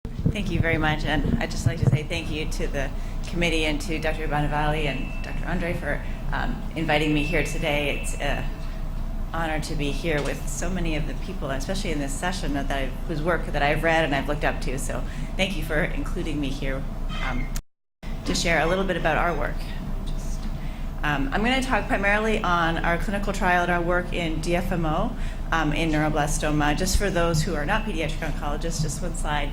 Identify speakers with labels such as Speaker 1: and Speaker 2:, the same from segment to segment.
Speaker 1: Thank you very much, and I'd just like to say thank you to the committee and to Dr. Bonavali and Dr. Andre for inviting me here today. It's an honor to be here with so many of the people, especially in this session, whose work that I've read and I've looked up to. So thank you for including me here to share a little bit about our work. I'm going to talk primarily on our clinical trial and our work in DFMO in neuroblastoma. Just for those who are not pediatric oncologists, just one slide.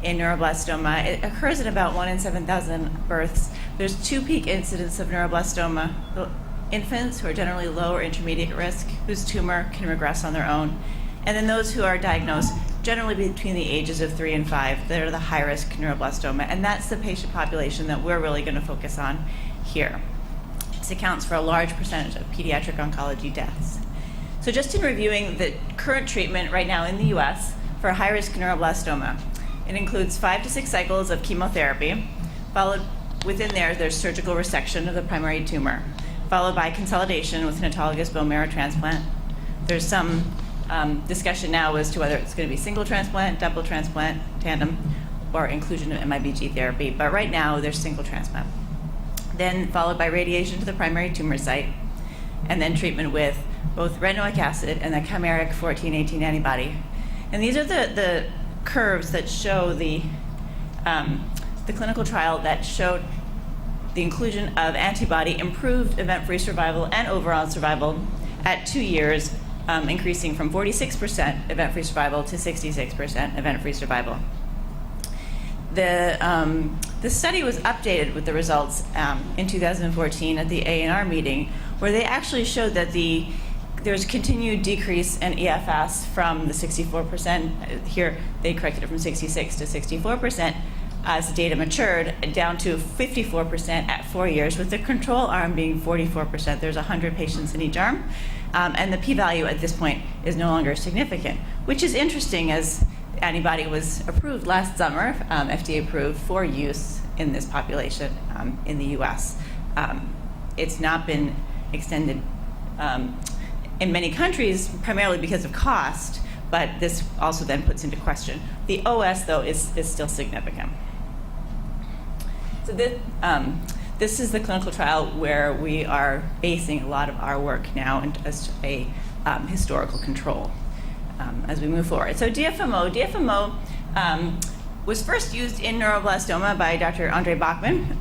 Speaker 1: In neuroblastoma, it occurs in about 1 in 7,000 births. There's 2 peak incidents of neuroblastoma. The infants who are generally low or intermediate risk, whose tumor can regress on their own, and then those who are diagnosed generally between the ages of 3 and 5 that are the high-risk neuroblastoma, and that's the patient population that we're really going to focus on here. This accounts for a large percentage of pediatric oncology deaths. So just in reviewing the current treatment right now in the US for high-risk neuroblastoma, it includes 5 to 6 cycles of chemotherapy, followed within there's surgical resection of the primary tumor, followed by consolidation with an autologous bone marrow transplant. There's some discussion now as to whether it's going to be single transplant, double transplant, tandem, or inclusion of MIBG therapy, but right now there's single transplant. Then followed by radiation to the primary tumor site, and then treatment with both retinoic acid and the chimeric 14/18 antibody. And these are the curves that show the clinical trial that showed the inclusion of antibody improved event-free survival and overall survival at 2 years, increasing from 46% event-free survival to 66% event-free survival. The study was updated with the results in 2014 at the A&R meeting, where they actually showed that there's continued decrease in EFS from the 64%. Here, they corrected it from 66 to 64% as the data matured, down to 54% at 4 years, with the control arm being 44%. There's 100 patients in each arm, and the p-value at this point is no longer significant, which is interesting as antibody was approved last summer, FDA approved for use in this population in the US. It's not been extended in many countries, primarily because of cost, but this also then puts into question. The OS, though, is still significant. So this is the clinical trial where we are basing a lot of our work now as a historical control as we move forward. So DFMO was first used in neuroblastoma by Dr. Andre Bachman,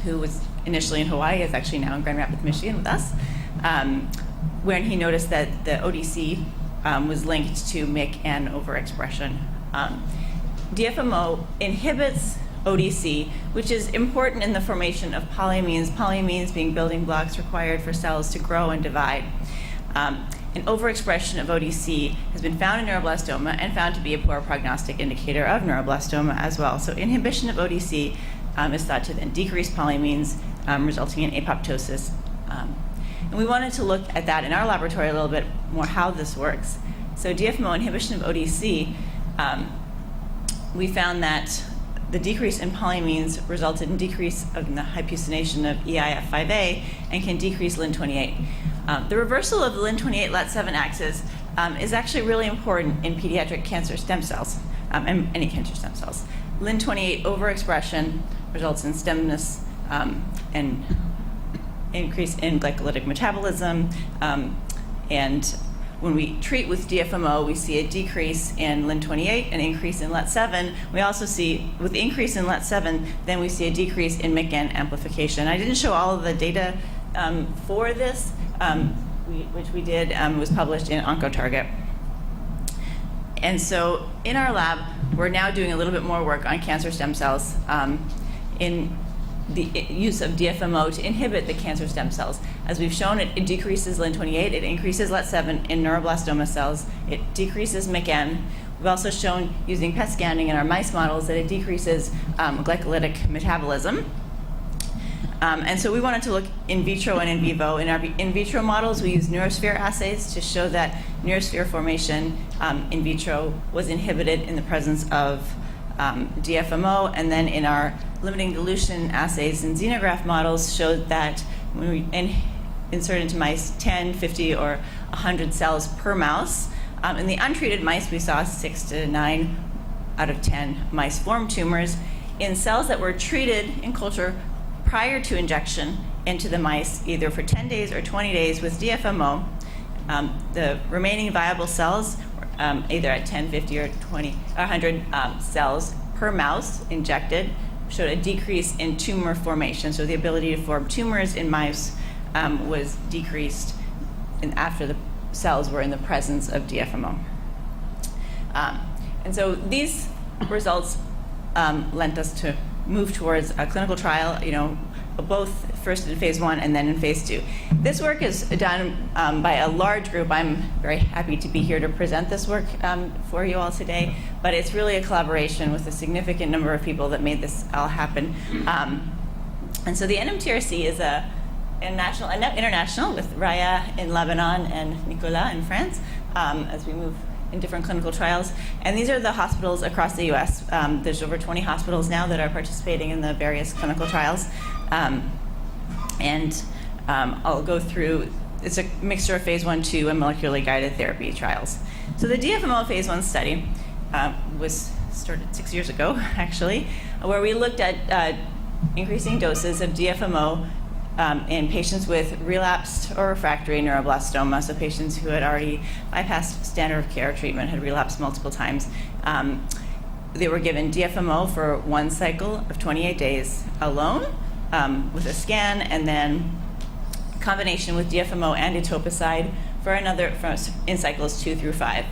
Speaker 1: who was initially in Hawaii, is actually now in Grand Rapids, Michigan with us, when he noticed that the ODC was linked to MYC and overexpression. DFMO inhibits ODC, which is important in the formation of polyamines being building blocks required for cells to grow and divide. An overexpression of ODC has been found in neuroblastoma and found to be a poor prognostic indicator of neuroblastoma as well. So inhibition of ODC is thought to then decrease polyamines, resulting in apoptosis. And we wanted to look at that in our laboratory a little bit more, how this works. So DFMO inhibition of ODC, we found that the decrease in polyamines resulted in decrease of the hypuscination of EIF5A and can decrease LIN28. The reversal of the LIN28 LAT7 axis is actually really important in pediatric cancer stem cells, and any cancer stem cells. LIN28 overexpression results in stemness and increase in glycolytic metabolism, and when we treat with DFMO, we see a decrease in LIN28, an increase in LAT7. We also see, with the increase in LAT7, then we see a decrease in MYC amplification. I didn't show all of the data for this, which we did, was published in OncoTarget. And so in our lab, we're now doing a little bit more work on cancer stem cells in the use of DFMO to inhibit the cancer stem cells. As we've shown, it decreases LIN28, it increases LAT7 in neuroblastoma cells, it decreases MYC. We've also shown, using PET scanning in our mice models, that it decreases glycolytic metabolism. And so we wanted to look in vitro and in vivo. In our in vitro models, we used neurosphere assays to show that neurosphere formation in vitro was inhibited in the presence of DFMO, and then in our limiting dilution assays and xenograft models showed that when we insert into mice 10, 50, or 100 cells per mouse, in the untreated mice we saw 6 to 9 out of 10 mice formed tumors in cells that were treated in culture prior to injection into the mice, either for 10 days or 20 days with DFMO. The remaining viable cells, either at 10, 50, or 20, 100 cells per mouse injected, showed a decrease in tumor formation. So the ability to form tumors in mice was decreased after the cells were in the presence of DFMO. And so these results lent us to move towards a clinical trial, both first in phase 1 and then in phase 2. This work is done by a large group. I'm very happy to be here to present this work for you all today, but it's really a collaboration with a significant number of people that made this all happen. And so the NMTRC is a international with Raya in Lebanon and Nicolas in France as we move in different clinical trials. And these are the hospitals across the US. There's over 20 hospitals now that are participating in the various clinical trials. I'll go through, it's a mixture of phase 1, 2, and molecularly guided therapy trials. So the DFMO phase 1 study was started 6 years ago, actually, where we looked at increasing doses of DFMO in patients with relapsed or refractory neuroblastoma, so patients who had already bypassed standard of care treatment, had relapsed multiple times. They were given DFMO for one cycle of 28 days alone with a scan, and then combination with DFMO and etoposide for another in cycles 2 through 5.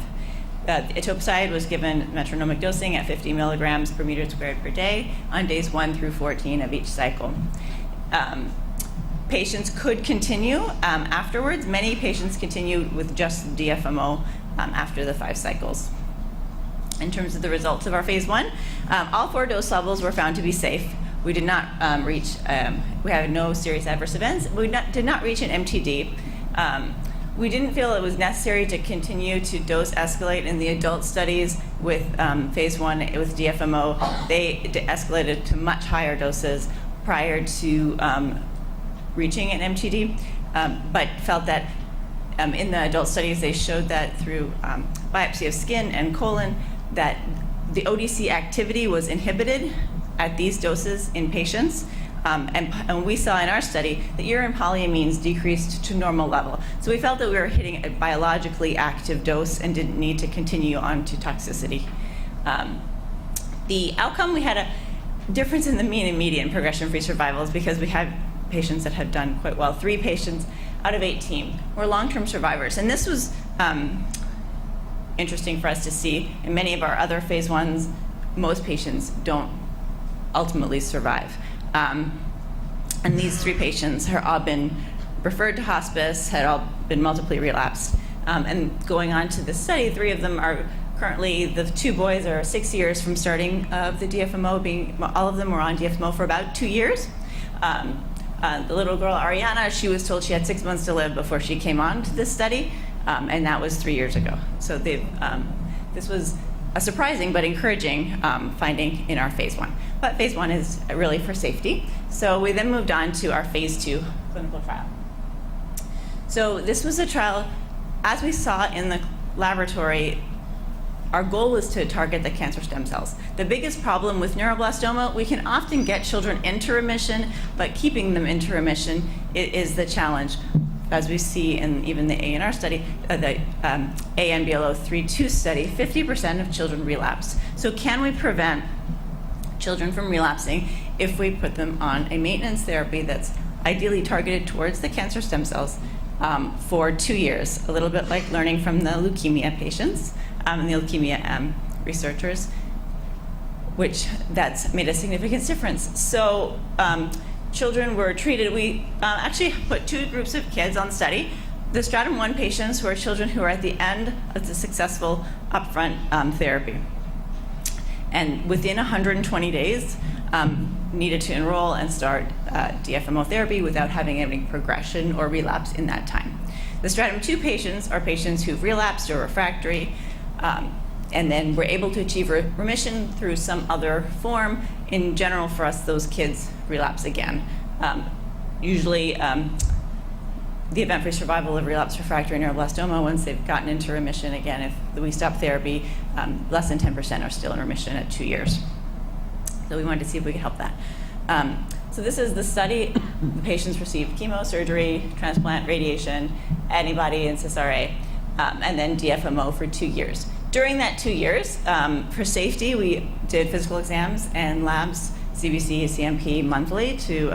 Speaker 1: Etoposide was given metronomic dosing at 50 milligrams per meter squared per day on days 1 through 14 of each cycle. Patients could continue afterwards. Many patients continued with just DFMO after the 5 cycles. In terms of the results of our phase 1, all 4 dose levels were found to be safe. We did not we had no serious adverse events. We did not reach an MTD. We didn't feel it was necessary to continue to dose escalate in the adult studies with phase 1 with DFMO. They escalated to much higher doses prior to reaching an MTD, but felt that in the adult studies they showed that through biopsy of skin and colon that the ODC activity was inhibited at these doses in patients. And we saw in our study that urine polyamines decreased to normal level. So we felt that we were hitting a biologically active dose and didn't need to continue on to toxicity. The outcome, we had a difference in the mean and median progression-free survivals because we had patients that had done quite well. 3 patients out of 18 were long-term survivors. And this was interesting for us to see. In many of our other phase 1s, most patients don't ultimately survive. And these 3 patients had all been referred to hospice, had all been multiply relapsed. And going on to the study, 3 of them are currently, the 2 boys are 6 years from starting the DFMO, all of them were on DFMO for about 2 years. The little girl, Ariana, she was told she had 6 months to live before she came on to this study, and that was 3 years ago. So this was a surprising but encouraging finding in our phase 1. But phase 1 is really for safety. So we then moved on to our phase 2 clinical trial. So this was a trial, as we saw in the laboratory, our goal was to target the cancer stem cells. The biggest problem with neuroblastoma, we can often get children into remission, but keeping them into remission is the challenge. As we see in even the ANR study, the ANBLO-32 study, 50% of children relapse. So can we prevent children from relapsing if we put them on a maintenance therapy that's ideally targeted towards the cancer stem cells for 2 years, a little bit like learning from the leukemia patients and the leukemia researchers, which that's made a significant difference. So children were treated. We actually put 2 groups of kids on study. The stratum 1 patients were children who are at the end of the successful upfront therapy. And within 120 days, needed to enroll and start DFMO therapy without having any progression or relapse in that time. The stratum 2 patients are patients who've relapsed or refractory, and then were able to achieve remission through some other form. In general, for us, those kids relapse again. Usually, the event-free survival of relapsed refractory neuroblastoma, once they've gotten into remission again, if we stop therapy, less than 10% are still in remission at 2 years. So we wanted to see if we could help that. So this is the study. The patients received chemo, surgery, transplant, radiation, antibody, and CSRA, and then DFMO for 2 years. During that 2 years, for safety, we did physical exams and labs, CBC, CMP monthly to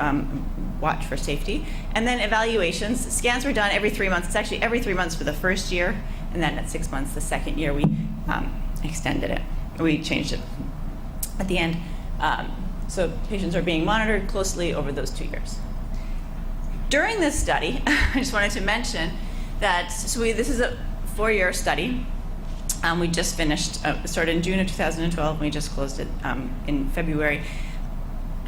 Speaker 1: watch for safety. And then evaluations. Scans were done every 3 months. It's actually every 3 months for the first year, and then at 6 months, the second year, we extended it. We changed it at the end. So patients are being monitored closely over those 2 years. During this study, I just wanted to mention that this is a 4-year study. We just finished, started in June of 2012, and we just closed it in February.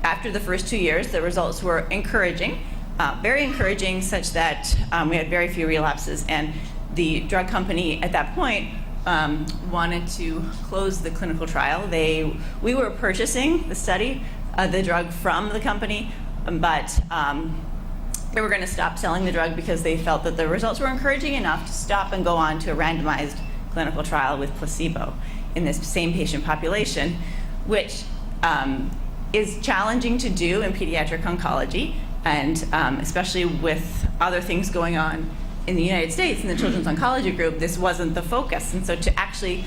Speaker 1: After the first 2 years, the results were encouraging, very encouraging, such that we had very few relapses. And the drug company at that point wanted to close the clinical trial. We were purchasing the drug from the company, but they were going to stop selling the drug because they felt that the results were encouraging enough to stop and go on to a randomized clinical trial with placebo in this same patient population, which is challenging to do in pediatric oncology, and especially with other things going on in the United States in the Children's Oncology Group, this wasn't the focus. And so to actually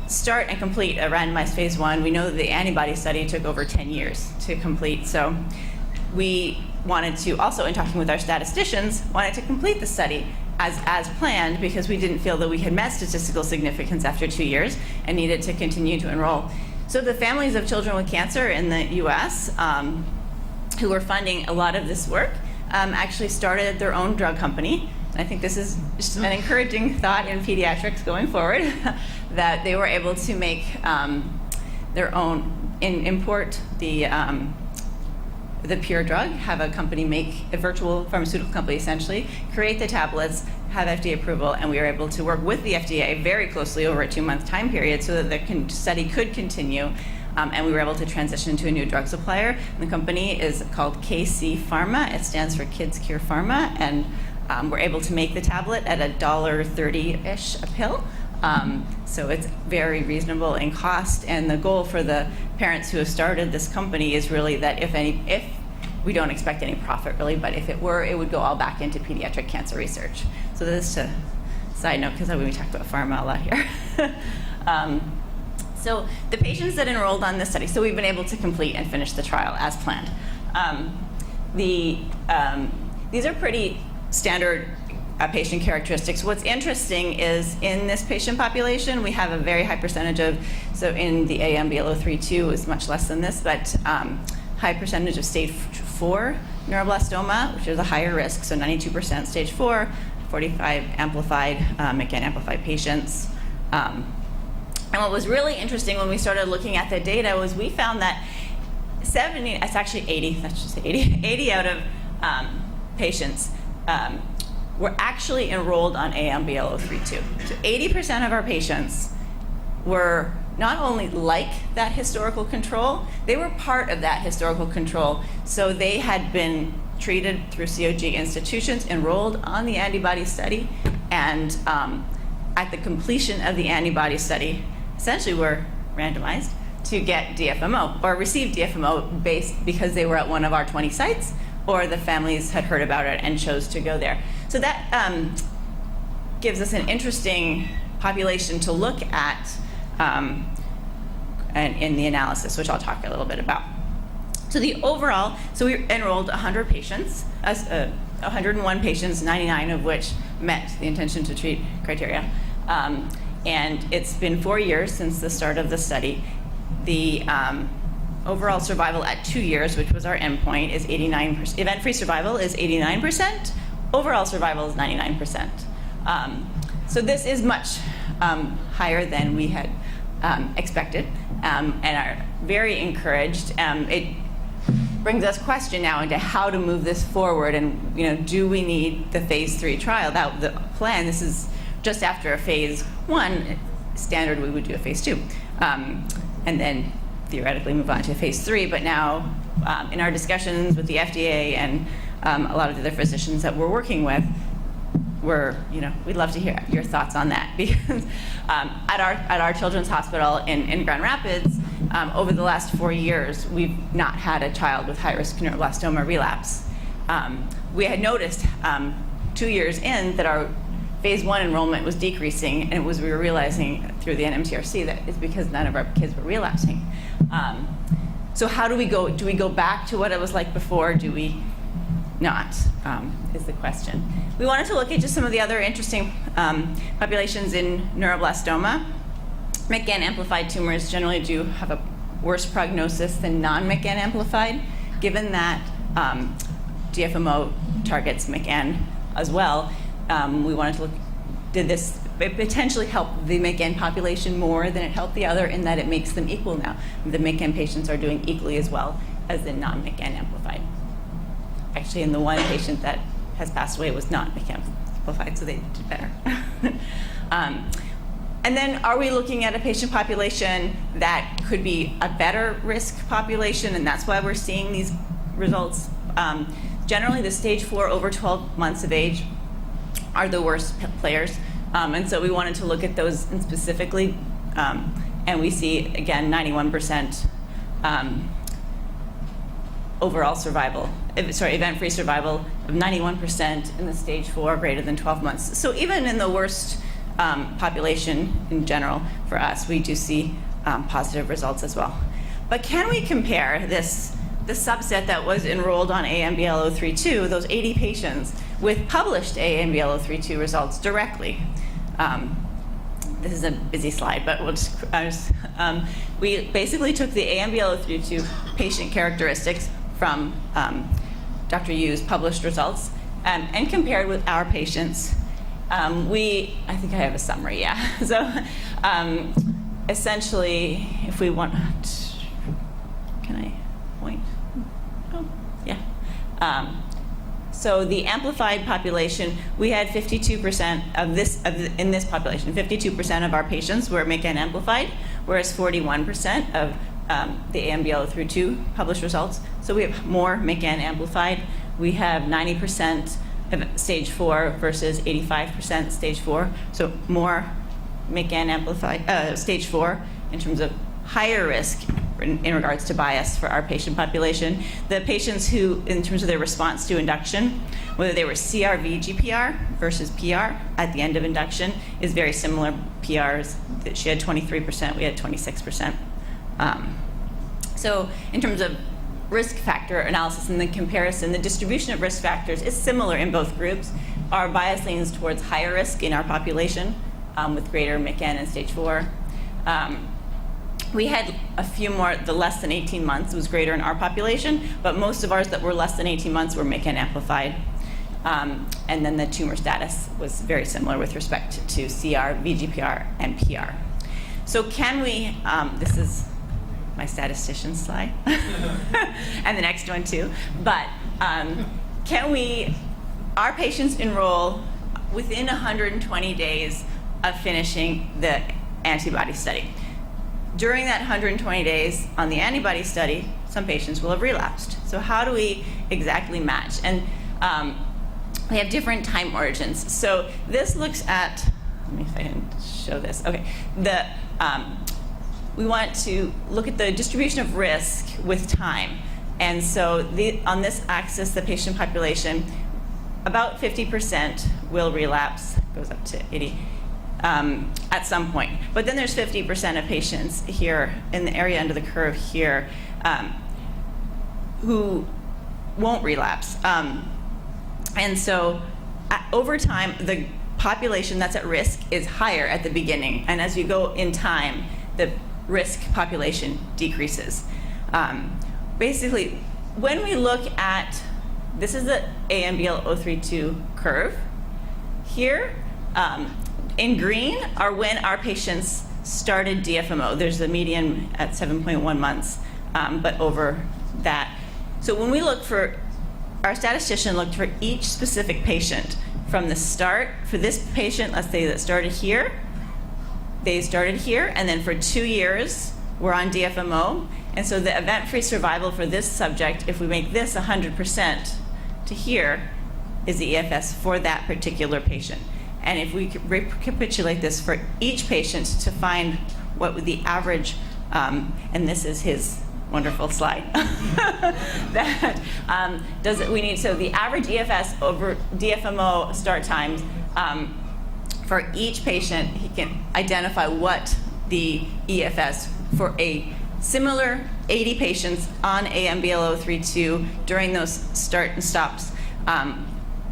Speaker 1: start and complete a randomized phase 1, we know that the antibody study took over 10 years to complete. So we wanted to also, in talking with our statisticians, wanted to complete the study as planned, because we didn't feel that we had met statistical significance after 2 years and needed to continue to enroll. So the families of children with cancer in the US who were funding a lot of this work actually started their own drug company. I think this is just an encouraging thought in pediatrics going forward, that they were able to make their own, import the pure drug, have a company make a virtual pharmaceutical company essentially, create the tablets, have FDA approval, and we were able to work with the FDA very closely over a 2-month time period so that the study could continue. And we were able to transition to a new drug supplier. And the company is called KC Pharma. It stands for Kids Cure Pharma, and we're able to make the tablet at $1.30-ish a pill. So it's very reasonable in cost. And the goal for the parents who have started this company is really that if we don't expect any profit really, but if it were, it would go all back into pediatric cancer research. So this is a side note, because we talk about pharma a lot here. So the patients that enrolled on this study, so we've been able to complete and finish the trial as planned. These are pretty standard patient characteristics. What's interesting is in this patient population, we have a very high percentage of, so in the AMBL032 is much less than this, but high percentage of stage 4 neuroblastoma, which is a higher risk, so 92% stage 4, 45 amplified, again, amplified patients. And what was really interesting when we started looking at the data was we found that 80 out of patients were actually enrolled on AMBL032. So 80% of our patients were not only like that historical control, they were part of that historical control. So they had been treated through COG institutions, enrolled on the antibody study, and at the completion of the antibody study, essentially were randomized to get DFMO or receive DFMO because they were at one of our 20 sites, or the families had heard about it and chose to go there. So that gives us an interesting population to look at and in the analysis, which I'll talk a little bit about. So the overall, so we enrolled 100 patients, 101 patients, 99 of which met the intention to treat criteria. And it's been 4 years since the start of the study. The overall survival at 2 years, which was our endpoint, is 89%. Event-free survival is 89%. Overall survival is 99%. So this is much higher than we had expected, and are very encouraged. It brings us question now into how to move this forward, and do we need the phase 3 trial? That the plan. This is just after a phase 1 standard, we would do a phase 2, and then theoretically move on to phase 3. But now, in our discussions with the FDA and a lot of the other physicians that we're working with, we'd love to hear your thoughts on that, because at our children's hospital in Grand Rapids, over the last 4 years, we've not had a child with high-risk neuroblastoma relapse. We had noticed 2 years in that our phase 1 enrollment was decreasing, and we were realizing through the NMTRC that it's because none of our kids were relapsing. So how do we go? Do we go back to what it was like before? Do we not, is the question. We wanted to look at just some of the other interesting populations in neuroblastoma. McGAN amplified tumors generally do have a worse prognosis than non-McGAN amplified, given that DFMO targets McGAN as well. We wanted to look, did this potentially help the McGAN population more than it helped the other, in that it makes them equal now. The McGAN patients are doing equally as well as the non-McGAN amplified. Actually, and the one patient that has passed away was not McGAN amplified, so they did better. And then, are we looking at a patient population that could be a better risk population, and that's why we're seeing these results? Generally, the stage 4 over 12 months of age are the worst players, and so we wanted to look at those specifically, and we see, again, 91% overall survival, event-free survival of 91% in the stage 4 greater than 12 months. So even in the worst population in general for us, we do see positive results as well. But can we compare the subset that was enrolled on AMBL-032, those 80 patients, with published AMBL-032 results directly? This is a busy slide, but we basically took the AMBL-032 patient characteristics from Dr. Yu's published results and compared with our patients. I think I have a summary, yeah. So essentially, if we want, can I point? Oh, yeah. So the amplified population, we had 52% in this population, 52% of our patients were McGAN amplified, whereas 41% of the AMBL-032 published results. So we have more McGAN amplified. We have 90% of stage 4 versus 85% stage 4. So more McGAN amplified, stage 4 in terms of higher risk in regards to bias for our patient population. The patients who, in terms of their response to induction, whether they were CR-VGPR versus PR at the end of induction, is very similar. PRs, that she had 23%, we had 26%. So in terms of risk factor analysis and the comparison, the distribution of risk factors is similar in both groups. Our bias leans towards higher risk in our population with greater McGAN in stage 4. We had a few more, the less than 18 months was greater in our population, but most of ours that were less than 18 months were McGAN amplified. And then the tumor status was very similar with respect to CR, VGPR, and PR. So can we, this is my statistician slide, and the next one too, but can we, our patients enroll within 120 days of finishing the antibody study. During that 120 days on the antibody study, some patients will have relapsed. So how do we exactly match? And we have different time origins. So this looks at, let me see if I can show this. Okay, we want to look at the distribution of risk with time. And so on this axis, the patient population, about 50% will relapse, goes up to 80, at some point. But then there's 50% of patients here in the area under the curve here who won't relapse. And so over time, the population that's at risk is higher at the beginning. And as you go in time, the risk population decreases. Basically, when we look at, this is the AMBL-032 curve. Here, in green are when our patients started DFMO. There's a median at 7.1 months, but over that. So when we look for, our statistician looked for each specific patient from the start. For this patient, let's say that started here, they started here, and then for 2 years, we're on DFMO. And so the event-free survival for this subject, if we make this 100% to here, is the EFS for that particular patient. And if we recapitulate this for each patient to find what would the average, and this is his wonderful slide, that we need, so the average EFS over DFMO start times, for each patient, he can identify what the EFS for a similar 80 patients on AMBL032 during those start and stops, and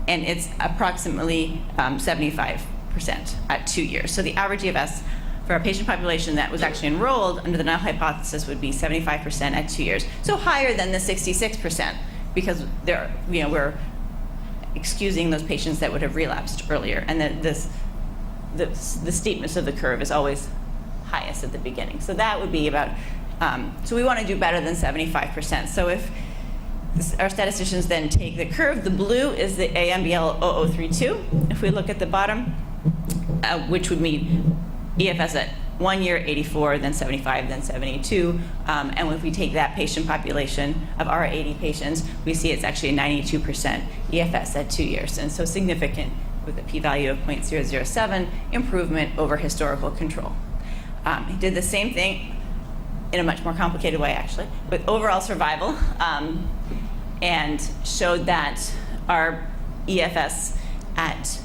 Speaker 1: it's approximately 75% at 2 years. So the average EFS for a patient population that was actually enrolled under the null hypothesis would be 75% at 2 years. So higher than the 66%, because we're excusing those patients that would have relapsed earlier, and the steepness of the curve is always highest at the beginning. So that would be about, so we want to do better than 75%. So if our statisticians then take the curve, the blue is the AMBL0032. If we look at the bottom, which would mean EFS at 1 year, 84, then 75, then 72. And if we take that patient population of our 80 patients, we see it's actually a 92% EFS at 2 years. And so significant with a p-value of 0.007 improvement over historical control. He did the same thing in a much more complicated way, actually, with overall survival, and showed that our EFS at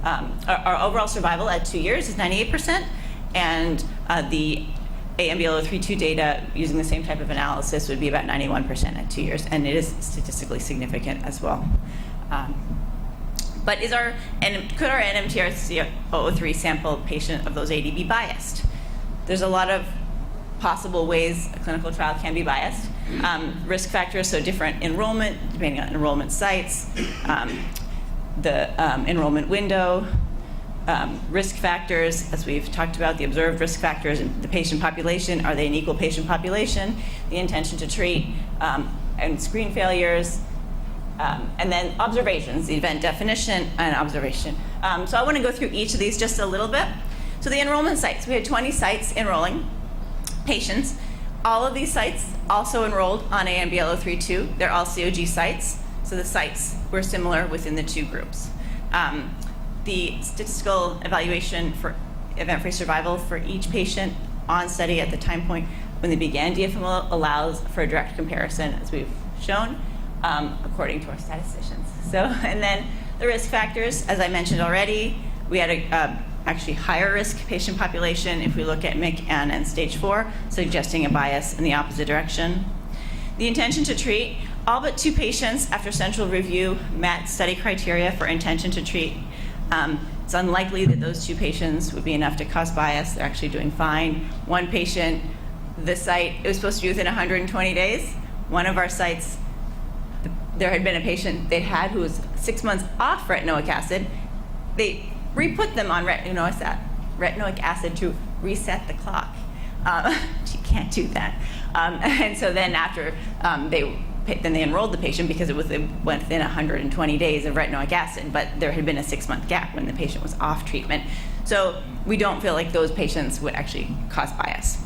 Speaker 1: our overall survival at 2 years is 98%, and the AMBL032 data using the same type of analysis would be about 91% at 2 years, and it is statistically significant as well. But could our NMTRC003 sample patient of those 80 be biased? There's a lot of possible ways a clinical trial can be biased. Risk factors, so different enrollment, depending on enrollment sites, the enrollment window, risk factors, as we've talked about, the observed risk factors in the patient population. Are they an equal patient population? The intention to treat, and screen failures, and then observations, the event definition and observation. So I want to go through each of these just a little bit. So the enrollment sites, we had 20 sites enrolling patients. All of these sites also enrolled on AMBL032. They're all COG sites, so the sites were similar within the two groups. The statistical evaluation for event-free survival for each patient on study at the time point when they began DFMO allows for a direct comparison, as we've shown, according to our statisticians. So, and then the risk factors, as I mentioned already, we had a actually higher risk patient population if we look at MIC and stage 4, suggesting a bias in the opposite direction. The intention to treat, all but 2 patients after central review met study criteria for intention to treat. It's unlikely that those 2 patients would be enough to cause bias. They're actually doing fine. 1 patient, the site, it was supposed to be within 120 days. One of our sites, there had been a patient they had who was 6 months off retinoic acid. They re-put them on retinoic acid to reset the clock. You can't do that. And so then after they enrolled the patient because it went within 120 days of retinoic acid, but there had been a 6-month gap when the patient was off treatment. So we don't feel like those patients would actually cause bias.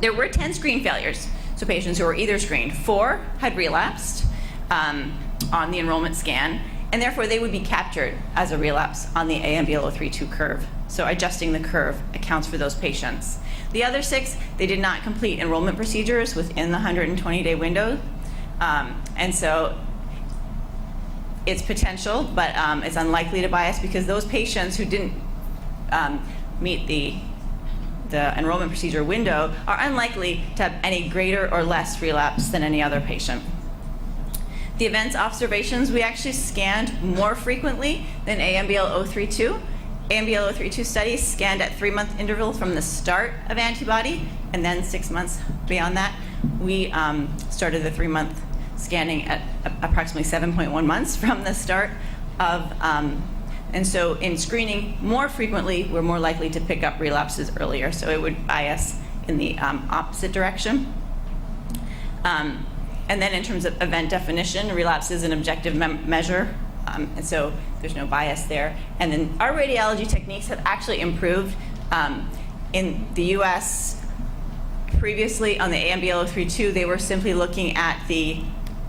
Speaker 1: There were 10 screen failures. So patients who were either screened, 4 had relapsed on the enrollment scan, and therefore they would be captured as a relapse on the AMBL032 curve. So adjusting the curve accounts for those patients. The other 6, they did not complete enrollment procedures within the 120-day window. And so it's potential, but it's unlikely to bias because those patients who didn't meet the enrollment procedure window are unlikely to have any greater or less relapse than any other patient. The events observations, we actually scanned more frequently than AMBL032. AMBL032 studies scanned at 3-month interval from the start of antibody, and then 6 months beyond that. We started the 3-month scanning at approximately 7.1 months from the start of, and so in screening more frequently, we're more likely to pick up relapses earlier, so it would bias in the opposite direction. And then in terms of event definition, relapse is an objective measure, and so there's no bias there. And then our radiology techniques have actually improved. In the US, previously on the AMBL032, they were simply looking at the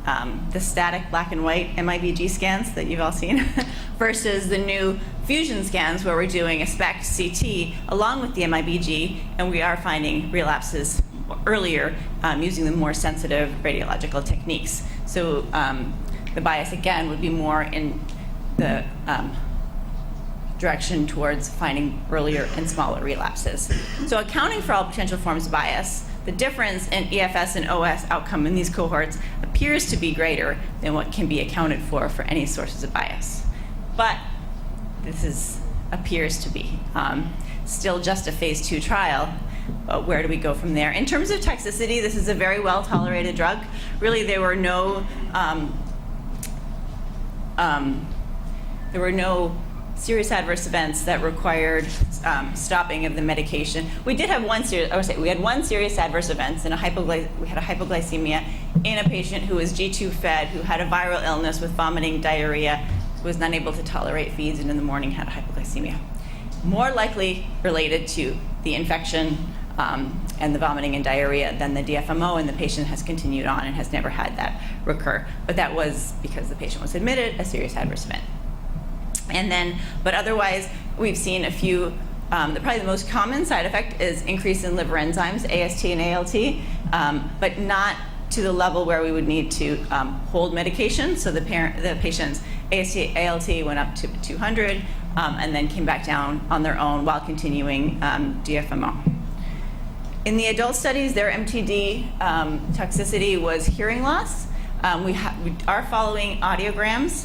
Speaker 1: the static black and white MIBG scans that you've all seen versus the new fusion scans where we're doing a SPECT CT along with the MIBG, and we are finding relapses earlier using the more sensitive radiological techniques. So the bias, again, would be more in the direction towards finding earlier and smaller relapses. So accounting for all potential forms of bias, the difference in EFS and OS outcome in these cohorts appears to be greater than what can be accounted for any sources of bias. But this appears to be still just a phase 2 trial. But where do we go from there? In terms of toxicity, this is a very well-tolerated drug. Really, there were no serious adverse events that required stopping of the medication. We did have we had one serious adverse event, and we had a hypoglycemia in a patient who was G2 fed, who had a viral illness with vomiting, diarrhea, was not able to tolerate feeds, and in the morning had a hypoglycemia. More likely related to the infection and the vomiting and diarrhea than the DFMO, and the patient has continued on and has never had that recur. But that was because the patient was admitted a serious adverse event. And then, but otherwise, we've seen a few, probably the most common side effect is increase in liver enzymes, AST and ALT, but not to the level where we would need to hold medication. So the patient's AST, ALT went up to 200 and then came back down on their own while continuing DFMO. In the adult studies, their MTD toxicity was hearing loss. We are following audiograms.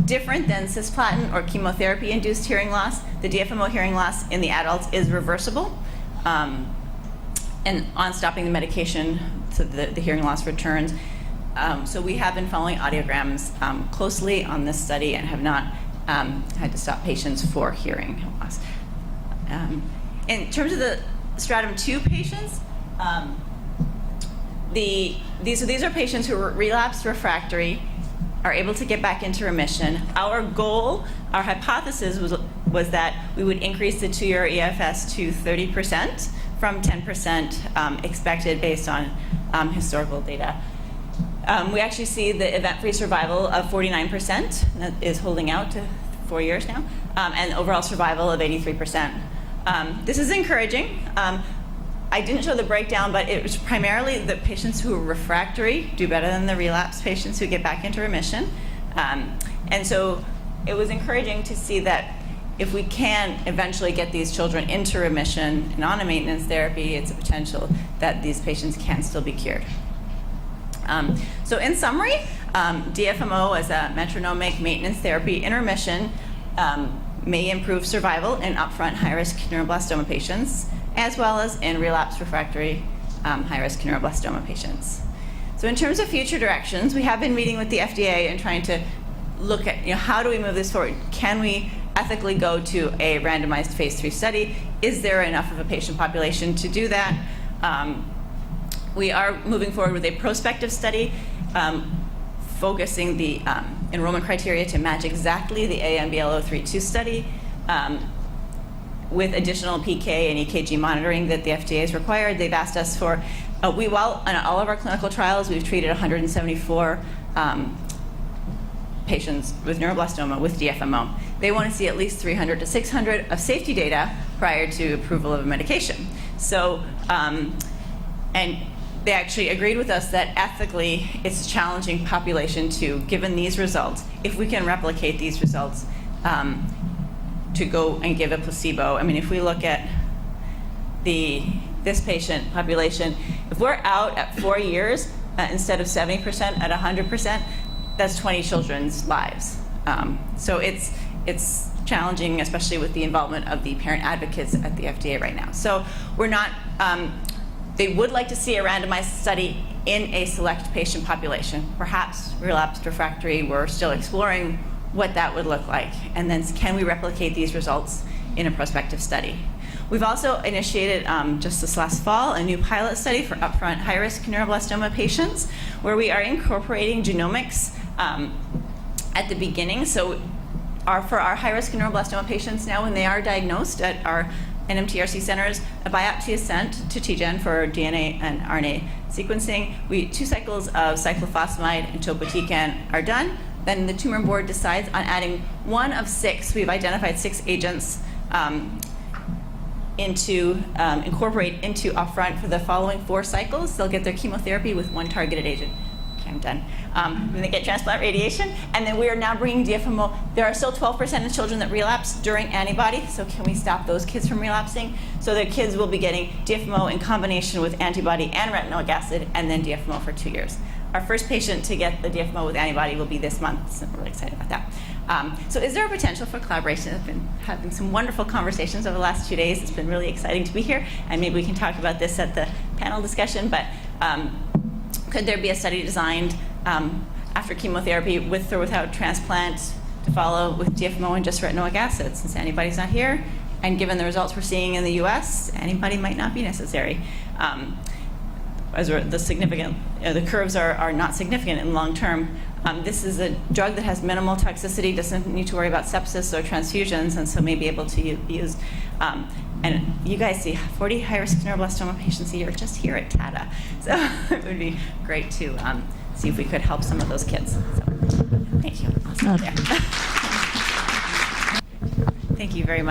Speaker 1: Different than cisplatin or chemotherapy-induced hearing loss, the DFMO hearing loss in the adults is reversible. And on stopping the medication, so the hearing loss returns. So we have been following audiograms closely on this study and have not had to stop patients for hearing loss. In terms of the stratum 2 patients, these are patients who were relapsed refractory, are able to get back into remission. Our goal, our hypothesis was that we would increase the 2-year EFS to 30% from 10% expected based on historical data. We actually see the event-free survival of 49%, that is holding out to 4 years now, and overall survival of 83%. This is encouraging. I didn't show the breakdown, but it was primarily the patients who are refractory do better than the relapsed patients who get back into remission. And so it was encouraging to see that if we can eventually get these children into remission and on a maintenance therapy, it's a potential that these patients can still be cured. So in summary, DFMO as a metronomic maintenance therapy in remission may improve survival in upfront high-risk neuroblastoma patients, as well as in relapsed refractory high-risk neuroblastoma patients. So in terms of future directions, we have been meeting with the FDA and trying to look at, how do we move this forward? Can we ethically go to a randomized phase 3 study? Is there enough of a patient population to do that? We are moving forward with a prospective study focusing the enrollment criteria to match exactly the AMBL-032 study, with additional PK and EKG monitoring that the FDA has required. They've asked us for, on all of our clinical trials, we've treated 174 patients with neuroblastoma with DFMO. They want to see at least 300 to 600 of safety data prior to approval of a medication. So, and they actually agreed with us that ethically it's a challenging population given these results, if we can replicate these results, to go and give a placebo. I mean, if we look at this patient population, if we're out at 4 years instead of 70% at 100%, that's 20 children's lives. So it's challenging, especially with the involvement of the parent advocates at the FDA right now. So we're not, they would like to see a randomized study in a select patient population, perhaps relapsed refractory. We're still exploring what that would look like, and then can we replicate these results in a prospective study. We've also initiated just this last fall a new pilot study for upfront high-risk neuroblastoma patients, where we are incorporating genomics at the beginning. So for our high-risk neuroblastoma patients now, when they are diagnosed at our NMTRC centers, a biopsy is sent to TGen for DNA and RNA sequencing. 2 cycles of cyclophosphamide and topotecan are done. Then the tumor board decides on adding one of 6. We've identified 6 agents incorporate into upfront for the following 4 cycles. They'll get their chemotherapy with 1 targeted agent. Okay, I'm done. Then they get transplant radiation, and then we are now bringing DFMO. There are still 12% of children that relapse during antibody, so can we stop those kids from relapsing? So the kids will be getting DFMO in combination with antibody and retinoic acid, and then DFMO for 2 years. Our first patient to get the DFMO with antibody will be this month, so we're really excited about that. So is there a potential for collaboration? I've been having some wonderful conversations over the last 2 days. It's been really exciting to be here, and maybe we can talk about this at the panel discussion, but could there be a study designed after chemotherapy with or without transplant to follow with DFMO and just retinoic acid? Since anybody's not here, and given the results we're seeing in the US, antibody might not be necessary. As the curves are not significant in long term. This is a drug that has minimal toxicity, doesn't need to worry about sepsis or transfusions, and so may be able to be used. And you guys see 40 high-risk neuroblastoma patients a year just here at TADA. So it would be great to see if we could help some of those kids. So thank you. I'll stop there. Thank you very much.